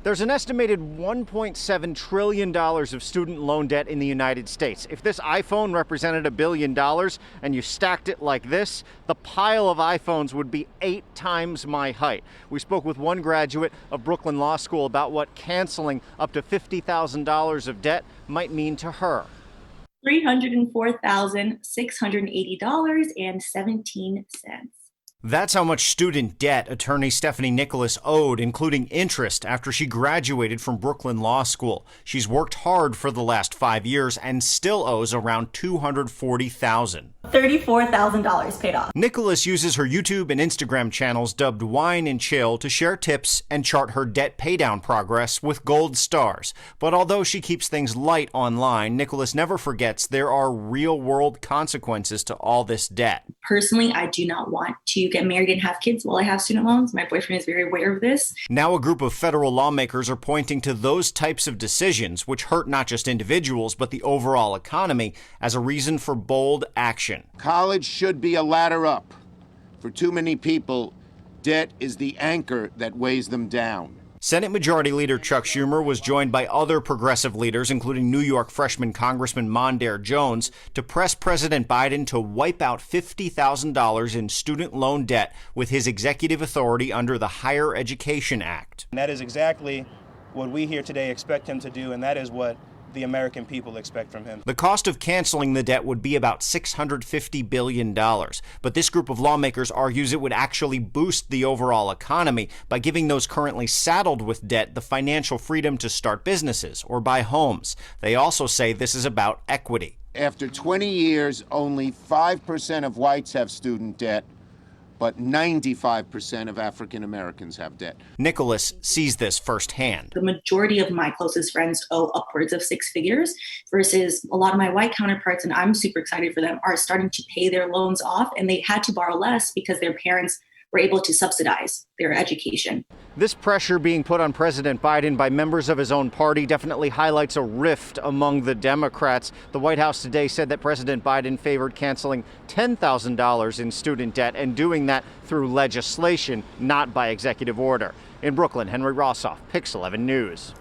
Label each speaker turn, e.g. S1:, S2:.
S1: There's an estimated $1.7 trillion of student loan debt in the United States. If this iPhone represented $1 billion and you stacked it like this, the pile of iPhones would be 8 times my height. We spoke with one graduate of Brooklyn Law School about what canceling up to $50,000 of debt might mean to her.
S2: $304,680.17.
S1: That's how much student debt attorney Stephanie Nicholas owed, including interest, after she graduated from Brooklyn Law School. She's worked hard for the last 5 years and still owes around $240,000.
S2: $34,000 paid off.
S1: Nicholas uses her YouTube and Instagram channels dubbed Wine and Chill to share tips and chart her debt paydown progress with gold stars. But although she keeps things light online, Nicholas never forgets there are real-world consequences to all this debt.
S2: Personally, I do not want to get married and have kids while I have student loans. My boyfriend is very aware of this.
S1: Now a group of federal lawmakers are pointing to those types of decisions, which hurt not just individuals but the overall economy, as a reason for bold action.
S3: College should be a ladder up. For too many people, debt is the anchor that weighs them down.
S1: Senate Majority Leader Chuck Schumer was joined by other progressive leaders, including New York freshman Congressman Mondaire Jones, to press President Biden to wipe out $50,000 in student loan debt with his executive authority under the Higher Education Act.
S4: And that is exactly what we here today expect him to do, and that is what the American people expect from him.
S1: The cost of canceling the debt would be about $650 billion. But this group of lawmakers argues it would actually boost the overall economy by giving those currently saddled with debt the financial freedom to start businesses or buy homes. They also say this is about equity.
S3: After 20 years, only 5% of whites have student debt, but 95% of African Americans have debt.
S1: Nicholas sees this firsthand.
S2: The majority of my closest friends owe upwards of 6 figures versus a lot of my white counterparts, and I'm super excited for them, are starting to pay their loans off, and they had to borrow less because their parents were able to subsidize their education.
S1: This pressure being put on President Biden by members of his own party definitely highlights a rift among the Democrats. The White House today said that President Biden favored canceling $10,000 in student debt and doing that through legislation, not by executive order. In Brooklyn, Henry Rossoff, Pix 11 News.